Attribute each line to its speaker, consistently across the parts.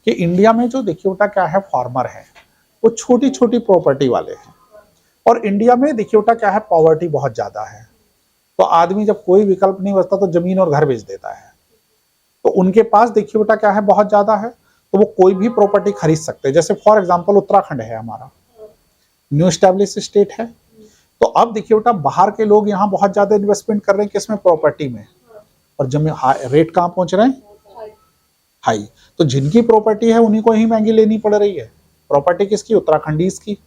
Speaker 1: कि इंडिया में जो देखिए बेटा क्या है फार्मर है वो छोटी छोटी प्रॉपर्टी वाले हैं, और इंडिया में देखिए बेटा क्या है पॉवर्टी बहुत ज्यादा है। तो आदमी जब कोई विकल्प नहीं बचता तो जमीन और घर बेच देता है। तो उनके पास देखिए बेटा क्या है बहुत ज्यादा है, तो वो कोई भी प्रॉपर्टी खरीद सकते हैं। जैसे फॉर एग्जांपल उत्तराखंड है हमारा, न्यू स्टैब्लिश स्टेट है। तो अब देखिए बेटा बाहर के लोग यहाँ बहुत ज्यादा इन्वेस्टमेंट कर रहे हैं किसमें, प्रॉपर्टी में, और जमीन रेट कहाँ पहुंच रहे हैं, हाई। तो जिनकी प्रॉपर्टी है उन्हीं को ही महंगी लेनी पड़ रही है। प्रॉपर्टी किसकी, उत्तराखंडीज की।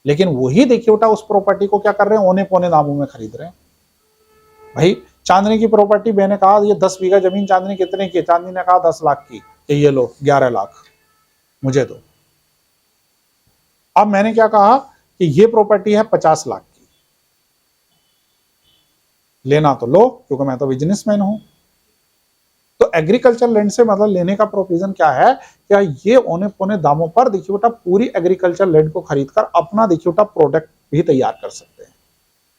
Speaker 1: लेकिन वही देखिए बेटा उस प्रॉपर्टी को क्या कर रहे हैं, औने पौने दामों में खरीद रहे हैं। भाई चांदनी की प्रॉपर्टी, मैंने कहा ये 10 बीघा जमीन चांदनी कितने की, चांदनी ने कहा 10 लाख की, ये लो 11 लाख मुझे दो। अब मैंने क्या कहा कि ये प्रॉपर्टी है 50 लाख की, लेना तो लो क्योंकि मैं तो बिजनेसमैन हूं। तो एग्रीकल्चर लैंड से मतलब लेने का प्रोविजन क्या है, क्या ये औने पौने दामों पर देखिए बेटा पूरी एग्रीकल्चर लैंड को खरीदकर अपना देखिए बेटा प्रोडक्ट भी तैयार कर सकते हैं।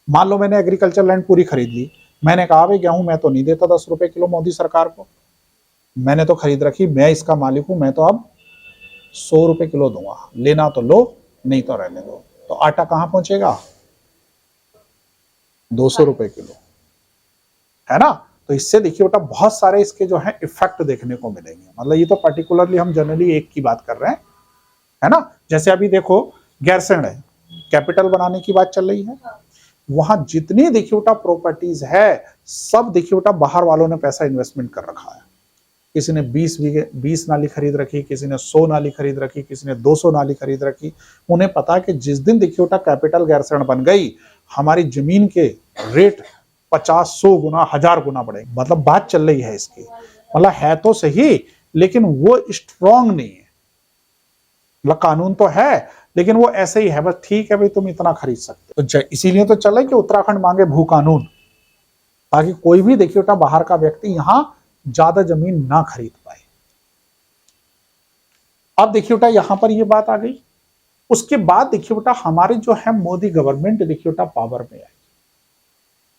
Speaker 1: मान लो मैंने एग्रीकल्चर लैंड पूरी खरीद ली, मैंने कहा भाई गेहूं मैं तो नहीं देता 10 रुपए किलो मोदी सरकार को, मैंने तो खरीद रखी, मैं इसका मालिक हूं, मैं तो अब 100 रुपए किलो दूंगा, लेना तो लो नहीं तो रहने दो। तो आटा कहां पहुंचेगा, 200 रुपए किलो, है ना। तो इससे देखिए बेटा बहुत सारे इसके जो है इफेक्ट देखने को मिलेंगे। मतलब ये तो पर्टिकुलरली हम जनरली एक की बात कर रहे हैं, है ना। जैसे अभी देखो गैरसैंण है, कैपिटल बनाने की बात चल रही है, वहां जितनी देखिए बेटा प्रॉपर्टीज है सब देखिए बेटा बाहर वालों ने पैसा इन्वेस्टमेंट कर रखा है। किसी ने 20 नाली खरीद रखी, किसी ने 100 नाली खरीद रखी, किसी ने 200 नाली खरीद रखी। उन्हें पता है कि जिस दिन देखिए बेटा कैपिटल गैरसैंण बन गई, हमारी जमीन के रेट 50-100 गुना 1000 गुना बढ़ेंगे। मतलब बात चल रही है इसकी, मतलब है तो सही लेकिन वो स्ट्रॉन्ग नहीं है। मतलब कानून तो है लेकिन वो ऐसे ही है, बस ठीक है भाई तुम इतना खरीद सकते। तो इसीलिए तो चला कि उत्तराखंड मांगे भू कानून, ताकि कोई भी देखिए बेटा बाहर का व्यक्ति यहां ज्यादा जमीन ना खरीद पाए। अब देखिए बेटा यहां पर ये बात आ गई। उसके बाद देखिए बेटा हमारे जो है मोदी गवर्नमेंट देखिए बेटा पावर में आई,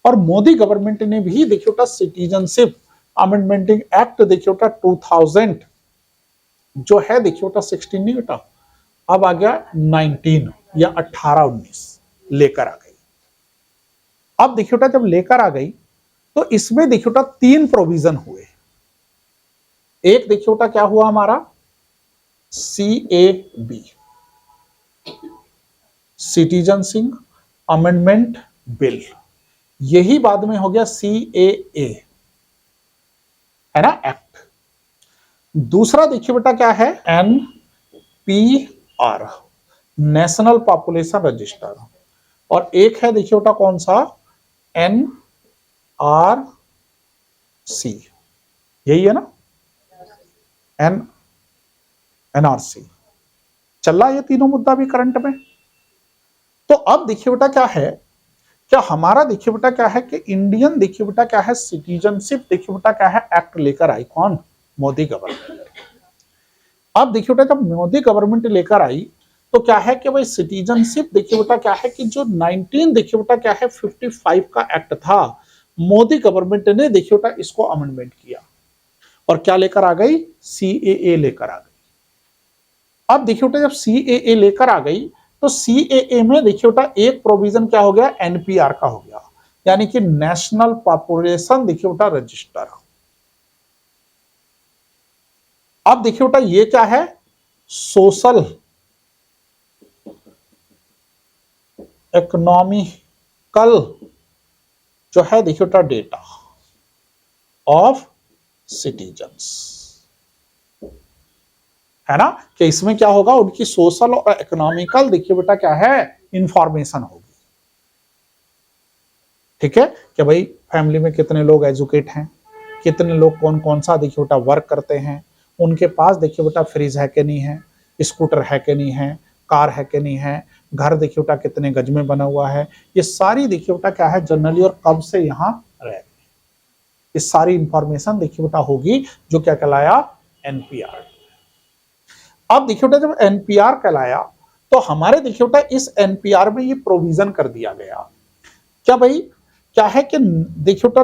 Speaker 1: और मोदी गवर्नमेंट ने भी देखिए बेटा सिटीजनशिप अमेंडमेंट एक्ट देखिए बेटा 2000 जो है देखिए बेटा 16 नहीं बेटा, अब आ गया 19 या 18-19 लेकर आ गई। अब देखिए बेटा जब लेकर आ गई तो इसमें देखिए बेटा 3 प्रोविजन हुए। एक देखिए बेटा क्या हुआ हमारा, CAB, सिटीजनशिप अमेंडमेंट बिल, यही बाद में हो गया CAA, है ना, एक्ट। दूसरा देखिए बेटा क्या है, NPR, नेशनल पॉपुलेशन रजिस्टर, और एक है देखिए बेटा कौन सा, NRC, यही है ना, NRC चल रहा है ये तीनों मुद्दा भी करंट में। तो अब देखिए बेटा क्या है, क्या हमारा देखिए बेटा क्या है कि इंडियन देखिए बेटा क्या है सिटीजनशिप देखिए बेटा क्या है एक्ट लेकर आई कौन, मोदी गवर्नमेंट। अब देखिए बेटा जब मोदी गवर्नमेंट लेकर आई तो क्या है कि भाई सिटीजनशिप देखिए बेटा क्या है कि जो 19 देखिए बेटा क्या है 55 का एक्ट था, मोदी गवर्नमेंट ने देखिए बेटा इसको अमेंडमेंट किया और क्या लेकर आ गई, CAA लेकर आ गई। अब देखिए बेटा जब CAA लेकर आ गई तो CAA में देखिए बेटा एक प्रोविजन क्या हो गया, NPR का हो गया, यानी कि नेशनल पॉपुलेशन देखिए बेटा रजिस्टर। अब देखिए बेटा ये क्या है, सोशल इकोनॉमिकल जो है देखिए बेटा डेटा ऑफ सिटीजन्स, है ना, कि इसमें क्या होगा, उनकी सोशल और इकोनॉमिकल देखिए बेटा क्या है इंफॉर्मेशन होगी। ठीक है, कि भाई फैमिली में कितने लोग एजुकेट हैं, कितने लोग कौन कौन सा देखिए बेटा वर्क करते हैं, उनके पास देखिए बेटा फ्रिज है कि नहीं है, स्कूटर है कि नहीं है, कार है कि नहीं है, घर देखिए बेटा कितने गज में बना हुआ है, ये सारी देखिए बेटा क्या है जनरली, और कब से यहाँ रह गए, ये सारी इंफॉर्मेशन देखिए बेटा होगी, जो क्या कहलाया, NPR। अब देखिए बेटा जब NPR कहलाया तो हमारे देखिए बेटा इस NPR में ये प्रोविजन कर दिया गया, क्या भाई क्या है कि देखिए बेटा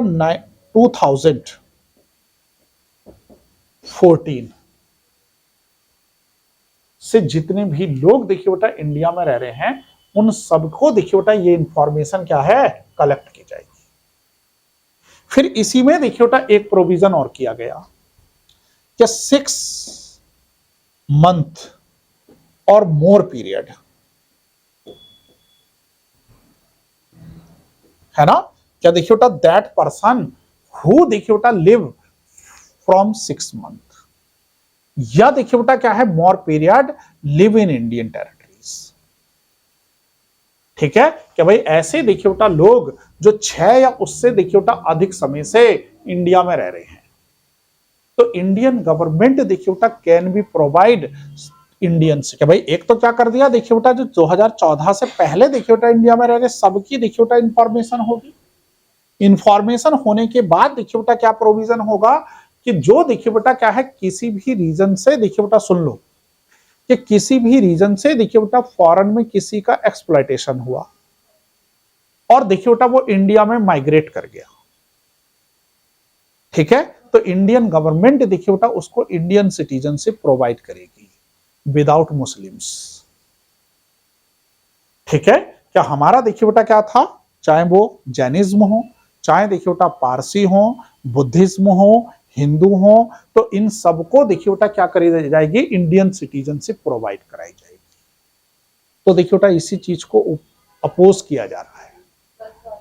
Speaker 1: 2014 से जितने भी लोग देखिए बेटा इंडिया में रह रहे हैं उन सबको देखिए बेटा ये इंफॉर्मेशन क्या है, कलेक्ट की जाएगी। फिर इसी में देखिए बेटा एक प्रोविजन और किया गया कि 6 मंथ और मोर पीरियड, है ना, क्या देखिए बेटा दैट पर्सन हु देखिए बेटा लिव फ्रॉम 6 मंथ, या देखिए बेटा क्या है more period live in Indian territories. ठीक है, कि भाई ऐसे देखिए बेटा लोग जो 6 या उससे देखिए बेटा अधिक समय से इंडिया में रह रहे हैं, तो इंडियन गवर्नमेंट देखिए बेटा कैन बी प्रोवाइड इंडियंस। क्या भाई एक तो क्या कर दिया देखिए बेटा जो 2014 से पहले देखिए बेटा इंडिया में रह रहे सबकी देखिए बेटा इंफॉर्मेशन होगी। इंफॉर्मेशन होने के बाद देखिए बेटा क्या प्रोविजन होगा कि जो देखिए बेटा क्या है किसी भी रीजन से देखिए बेटा सुन लो कि किसी भी रीजन से देखिए बेटा फॉरेन में किसी का एक्सप्लॉयटेशन हुआ और देखिए बेटा वो इंडिया में माइग्रेट कर गया, ठीक है, तो इंडियन गवर्नमेंट देखिए बेटा उसको इंडियन सिटीजनशिप प्रोवाइड करेगी विदाउट मुस्लिम्स। ठीक है, क्या हमारा देखिए बेटा क्या था, चाहे वो जैनिज्म हो, चाहे देखिए बेटा पारसी हो, बुद्धिज्म हो, हिंदू हो, तो इन सबको देखिए बेटा क्या करी जाएगी, इंडियन सिटीजनशिप प्रोवाइड कराई जाएगी। तो देखिए बेटा इसी चीज को अपोज किया जा रहा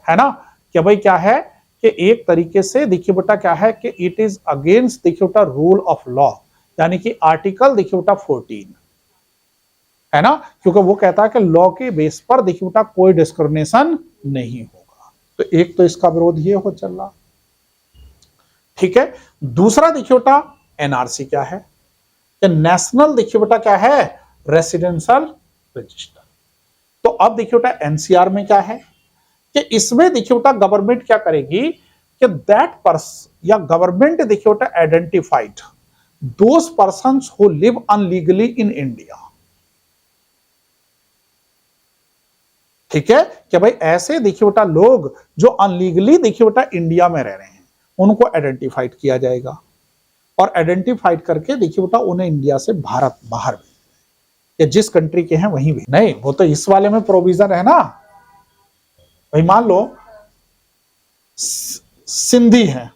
Speaker 1: है ना, कि भाई क्या है कि एक तरीके से देखिए बेटा क्या है कि इट इज अगेंस्ट देखिए बेटा रूल ऑफ लॉ, यानी कि आर्टिकल देखिए बेटा 14, है ना, क्योंकि वो कहता है कि लॉ के बेस पर देखिए बेटा कोई डिस्क्रिमिनेशन नहीं होगा। तो एक तो इसका विरोध ये हो चल रहा, ठीक है। दूसरा देखिए बेटा एनआरसी क्या है, कि नेशनल देखिए बेटा क्या है रेसिडेंशियल रजिस्टर। तो अब देखिए बेटा एनसीआर में क्या है कि इसमें देखिए बेटा गवर्नमेंट क्या करेगी कि दैट पर्सन या गवर्नमेंट देखिए बेटा identified those persons who live illegally in India. ठीक है, कि भाई ऐसे देखिए बेटा लोग जो अनलीगली देखिए बेटा इंडिया में रह रहे हैं उनको आइडेंटिफाइड किया जाएगा और आइडेंटिफाइड करके देखिए बेटा उन्हें इंडिया से भारत बाहर भेजना, या जिस कंट्री के हैं वहीं भी नहीं, वो तो इस वाले में प्रोविजन है ना। भाई मान लो सिंधी है,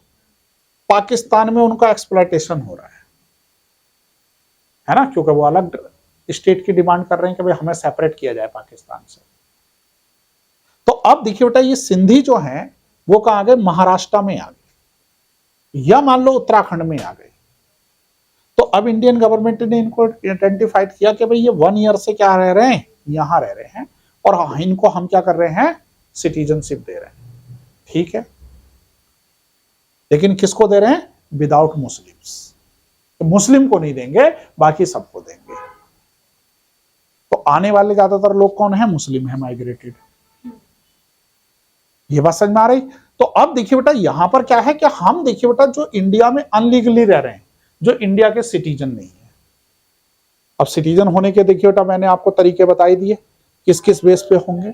Speaker 1: पाकिस्तान में उनका एक्सप्लॉयटेशन हो रहा है ना, क्योंकि वो अलग स्टेट की डिमांड कर रहे हैं कि भाई हमें सेपरेट किया जाए पाकिस्तान से। तो अब देखिए बेटा ये सिंधी जो हैं वो कहां गए, महाराष्ट्र में आ गए या मान लो उत्तराखंड में आ गए। तो अब इंडियन गवर्नमेंट ने इनको आइडेंटिफाइड किया कि भाई ये 1 ईयर से क्या रह रहे हैं, यहां रह रहे हैं और इनको हम क्या कर रहे हैं, सिटीजनशिप दे रहे हैं। ठीक है, लेकिन किसको दे रहे हैं, विदाउट मुस्लिम्स। तो मुस्लिम को नहीं देंगे, बाकी सबको देंगे। तो आने वाले ज्यादातर लोग कौन है, मुस्लिम है, माइग्रेटेड। ये बात समझ में आ रही। तो अब देखिए बेटा यहां पर क्या है कि हम देखिए बेटा जो इंडिया में अनलीगली रह रहे हैं, जो इंडिया के सिटीजन नहीं है। अब सिटीजन होने के देखिए बेटा मैंने आपको तरीके बताई दिए किस किस बेस पे होंगे,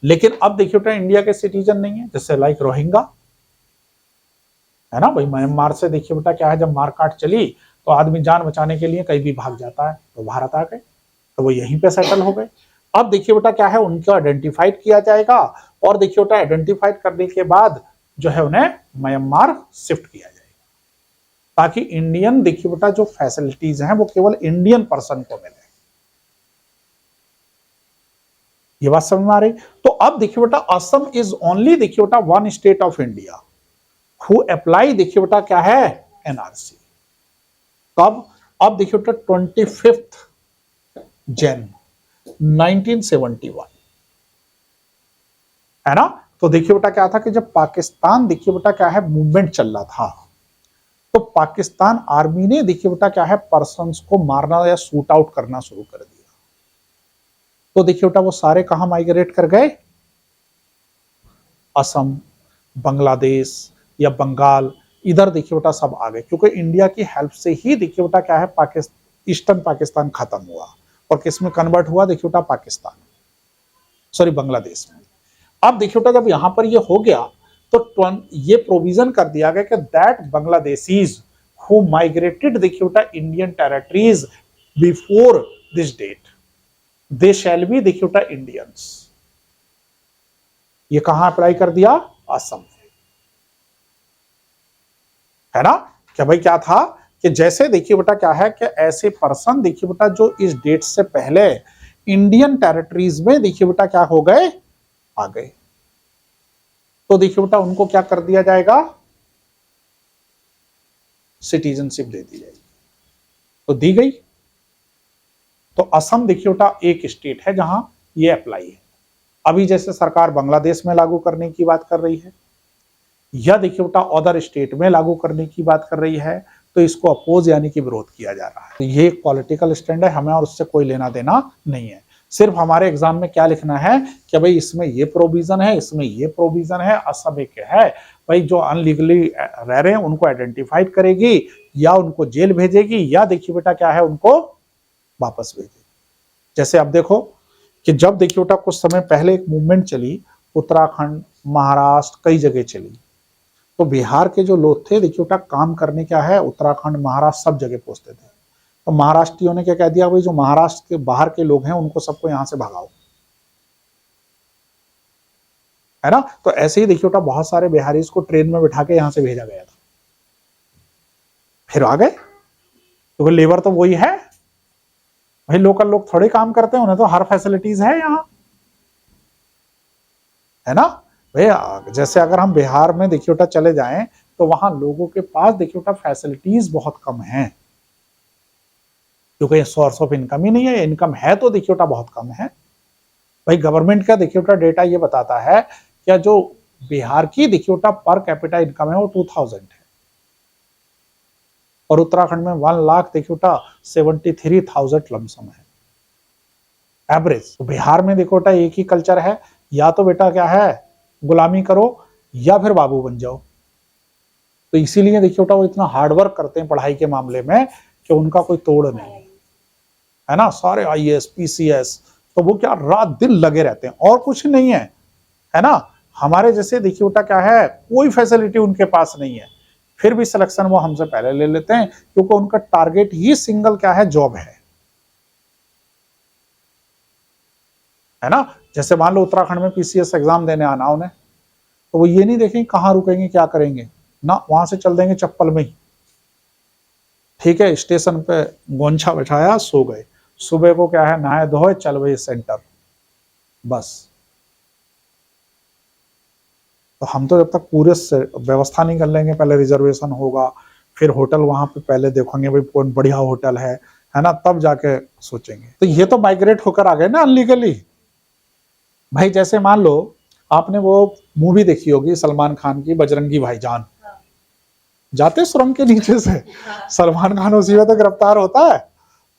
Speaker 1: लेकिन अब देखिए बेटा इंडिया के सिटीजन नहीं है, जैसे लाइक रोहिंगा, है ना भाई, म्यांमार से देखिए बेटा क्या है, जब मारकाट चली तो आदमी जान बचाने के लिए कहीं भी भाग जाता है, तो भारत आ गए, तो वो यहीं पे सेटल हो गए। अब देखिए बेटा क्या है, उनको आइडेंटिफाइड किया जाएगा और देखिए बेटा आइडेंटिफाइड करने के बाद जो है उन्हें म्यांमार शिफ्ट किया जाएगा, ताकि इंडियन देखिए बेटा जो फैसिलिटीज हैं वो केवल इंडियन पर्सन को मिले। ये बात समझ में आ रही। तो अब देखिए बेटा असम इज ओनली देखिए बेटा 1 state of India who apply देखिए बेटा क्या है, एनआरसी। कब, अब देखिए बेटा 25 जन 1971, है ना। तो देखिए बेटा क्या था कि जब पाकिस्तान देखिए बेटा क्या है मूवमेंट चल रहा था, तो पाकिस्तान आर्मी ने देखिए बेटा क्या है पर्सन्स को मारना या शूट आउट करना शुरू कर दिया। तो देखिए बेटा वो सारे कहां माइग्रेट कर गए, असम, बांग्लादेश या बंगाल, इधर देखिए बेटा सब आ गए, क्योंकि इंडिया की हेल्प से ही देखिए बेटा क्या है पाकिस्तान, ईस्टर्न पाकिस्तान खत्म हुआ और किस में कन्वर्ट हुआ, देखिए बेटा पाकिस्तान, सॉरी बांग्लादेश में। अब देखिए बेटा जब यहां पर ये हो गया तो ये प्रोविजन कर दिया गया कि दैट बांग्लादेशीज हु माइग्रेटेड देखिए बेटा Indian territories before this date they shall be देखिए बेटा इंडियंस। ये कहां अप्लाई कर दिया? असम, है ना। क्या भाई क्या था कि जैसे देखिए बेटा क्या है कि ऐसे पर्सन देखिए बेटा जो इस डेट से पहले इंडियन टेरिटरीज में देखिए बेटा क्या हो गए, आ गए, तो देखिए बेटा उनको क्या कर दिया जाएगा? सिटीजनशिप दे दी जाएगी। तो दी गई। तो असम देखिए बेटा एक स्टेट है जहां ये अप्लाई है। अभी जैसे सरकार बांग्लादेश में लागू करने की बात कर रही है, या देखिए बेटा अदर स्टेट में लागू करने की बात कर रही है, तो इसको अपोज यानी कि विरोध किया जा रहा है। तो ये एक पॉलिटिकल स्टैंड है, हमें और उससे कोई लेना देना नहीं है। सिर्फ हमारे एग्जाम में क्या लिखना है कि भाई इसमें ये प्रोविजन है, इसमें ये प्रोविजन है, असम एक है भाई जो अनलीगली रह रहे हैं उनको आइडेंटिफाइड करेगी, या उनको जेल भेजेगी, या देखिए बेटा क्या है उनको वापस भेजेगी। जैसे अब देखो कि जब देखिए बेटा कुछ समय पहले एक मूवमेंट चली, उत्तराखंड, महाराष्ट्र, कई जगह चली, तो बिहार के जो लोग थे देखिए बेटा काम करने क्या है, उत्तराखंड, महाराष्ट्र सब जगह पहुंचते थे। तो महाराष्ट्रियों ने क्या कह दिया, भाई जो महाराष्ट्र के बाहर के लोग हैं उनको सबको यहां से भगाओ, है ना। तो ऐसे ही देखिए बेटा बहुत सारे बिहारी को ट्रेन में बिठा के यहां से भेजा गया था, फिर आ गए, क्योंकि लेबर तो वही है भाई, लोकल लोग थोड़े काम करते हैं, उन्हें तो हर फैसिलिटीज है यहाँ, है ना। भाई जैसे अगर हम बिहार में देखिए बेटा चले जाएं तो वहां लोगों के पास देखिए बेटा फैसिलिटीज बहुत कम है, क्योंकि सोर्स ऑफ इनकम ही नहीं है, इनकम है तो देखिए बेटा बहुत कम है। भाई गवर्नमेंट का देखिए बेटा डेटा ये बताता है क्या जो बिहार की देखिए बेटा पर कैपिटा इनकम है वो 2000 है, और उत्तराखंड में 1 लाख देखिए बेटा 73,000 लमसम है एवरेज। तो बिहार में देखो बेटा एक ही कल्चर है, या तो बेटा क्या है गुलामी करो या फिर बाबू बन जाओ। तो इसीलिए देखिए बेटा वो इतना हार्डवर्क करते हैं पढ़ाई के मामले में कि उनका कोई तोड़ नहीं है ना। सारे आईएएस, पीसीएस, तो वो क्या रात दिन लगे रहते हैं और कुछ नहीं है ना। हमारे जैसे देखिए बेटा क्या है कोई फैसिलिटी उनके पास नहीं है, फिर भी सिलेक्शन वो हमसे पहले ले लेते हैं, क्योंकि उनका टारगेट ही सिंगल क्या है, जॉब है ना। जैसे मान लो उत्तराखंड में पीसीएस एग्जाम देने आना उन्हें, तो वो ये नहीं देखेंगे कहाँ रुकेंगे क्या करेंगे ना, वहां से चल देंगे चप्पल में ही, ठीक है। स्टेशन पे गोंछा बैठाया, सो गए, सुबह को क्या है नहाए धोए चल भाई सेंटर, बस। तो हम तो जब तक पूरे व्यवस्था नहीं कर लेंगे, पहले रिजर्वेशन होगा, फिर होटल वहां पे पहले देखेंगे भाई कौन बढ़िया होटल है ना, तब जाके सोचेंगे। तो ये तो माइग्रेट होकर आ गए ना अनलीगली। भाई जैसे मान लो आपने वो मूवी देखी होगी सलमान खान की बजरंगी भाईजान, जाते सुरंग के नीचे से सलमान खान उसी में तो गिरफ्तार होता है।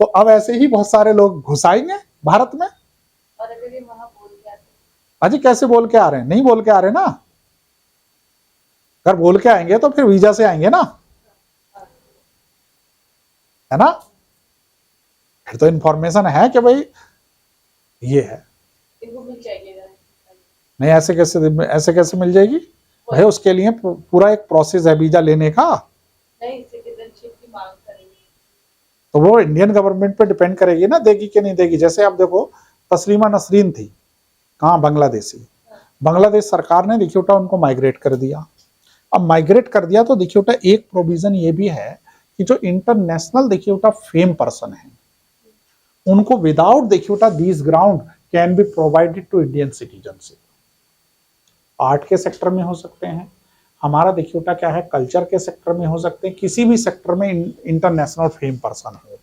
Speaker 1: तो अब ऐसे ही बहुत सारे लोग घुस आएंगे भारत में। और अगर ये वहां बोल के आते, अजी कैसे बोल के आ रहे हैं, नहीं बोल के आ रहे ना, अगर बोल के आएंगे तो फिर वीजा से आएंगे ना, है ना। फिर तो इन्फॉर्मेशन है कि भाई ये है, इनको मिल जाएगी। नहीं ऐसे कैसे मिल जाएगी भाई, उसके लिए पूरा एक प्रोसेस है वीजा लेने का। नहीं, सिटीजनशिप की मांग करेंगे तो वो इंडियन गवर्नमेंट पे डिपेंड करेगी ना, देगी कि नहीं देगी। जैसे आप देखो तस्लीमा नसरीन थी, कहाँ, बांग्लादेशी, बांग्लादेश सरकार ने देखिए बेटा उनको माइग्रेट कर दिया। अब माइग्रेट कर दिया तो देखिए बेटा एक प्रोविजन ये भी है कि जो इंटरनेशनल देखिए बेटा फेम पर्सन है उनको विदाउट देखिए बेटा this ground can be provided to Indian citizenship. Art के सेक्टर में हो सकते हैं, हमारा देखिए बेटा क्या है कल्चर के सेक्टर में हो सकते हैं, किसी भी सेक्टर में इंटरनेशनल फेम पर्सन हो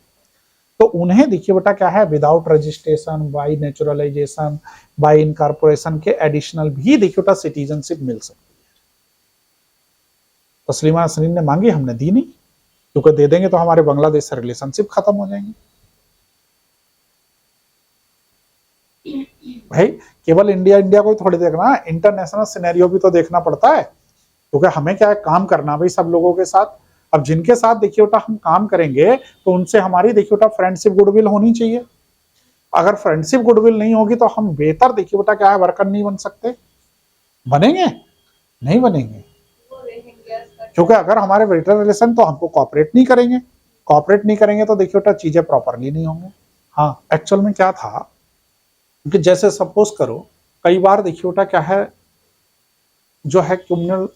Speaker 1: तो उन्हें देखिए बेटा क्या है without registration, bye naturalisation, bye incorporation के एडिशनल भी देखिए बेटा सिटीजनशिप मिल सकती है। तस्लीमा नसरीन ने मांगी, हमने दी नहीं, क्योंकि दे देंगे तो हमारे बांग्लादेश से रिलेशनशिप खत्म हो जाएंगे। भाई केवल इंडिया को ही थोड़ी देखना, इंटरनेशनल सिनेरियो भी तो देखना पड़ता है, क्योंकि हमें क्या है काम करना भाई सब लोगों के साथ। अब जिनके साथ देखिए बेटा हम काम करेंगे तो उनसे हमारी देखिए बेटा फ्रेंडशिप गुडविल होनी चाहिए। अगर फ्रेंडशिप गुडविल नहीं होगी तो हम बेहतर देखिए बेटा क्या है वर्कर नहीं बन सकते। बनेंगे नहीं बनेंगे, क्योंकि अगर हमारे बेटर रिलेशन तो हमको कॉपरेट नहीं करेंगे, कॉपरेट नहीं करेंगे तो देखिए बेटा चीजें प्रॉपरली नहीं होंगे। हाँ, एक्चुअल में क्या था कि जैसे सपोज करो कई बार देखिए बेटा क्या है, जो है क्रिमिनल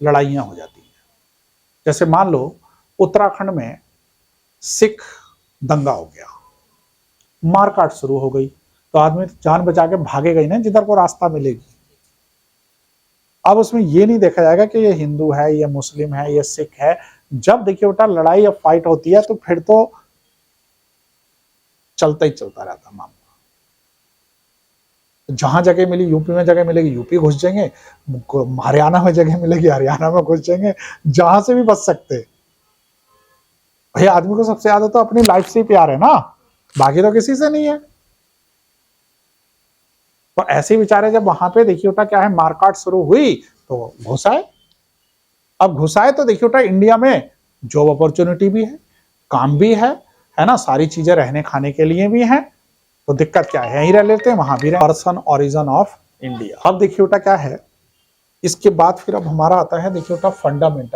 Speaker 1: लड़ाइयां हो जाती हैं। जैसे मान लो उत्तराखंड में सिख दंगा हो गया, मारकाट शुरू हो गई, तो आदमी जान बचा के भागेगा ही ना जिधर को रास्ता मिलेगी। अब उसमें ये नहीं देखा जाएगा कि ये हिंदू है, ये मुस्लिम है, ये सिख है। जब देखिए बेटा लड़ाई या फाइट होती है तो फिर तो चलता ही चलता रहता मामला। जहां जगह मिली, यूपी में जगह मिलेगी यूपी घुस जाएंगे, हरियाणा में जगह मिलेगी हरियाणा में घुस जाएंगे, जहां से भी बच सकते। भाई आदमी को सबसे ज्यादा तो अपनी लाइफ से ही प्यार है ना, बाकी तो किसी से नहीं है। तो ऐसे विचारे जब वहां पे देखिए बेटा क्या है मारकाट शुरू हुई तो घुसाए। अब घुसाए तो देखिए बेटा इंडिया में जॉब अपॉर्चुनिटी भी है, काम भी है ना, सारी चीजें रहने खाने के लिए भी है। तो दिक्कत क्या है, यहीं रह लेते हैं वहां भी रह। Person origin of India. अब देखिए बेटा क्या है, इसके बाद फिर अब हमारा आता है देखिए बेटा फंडामेंटल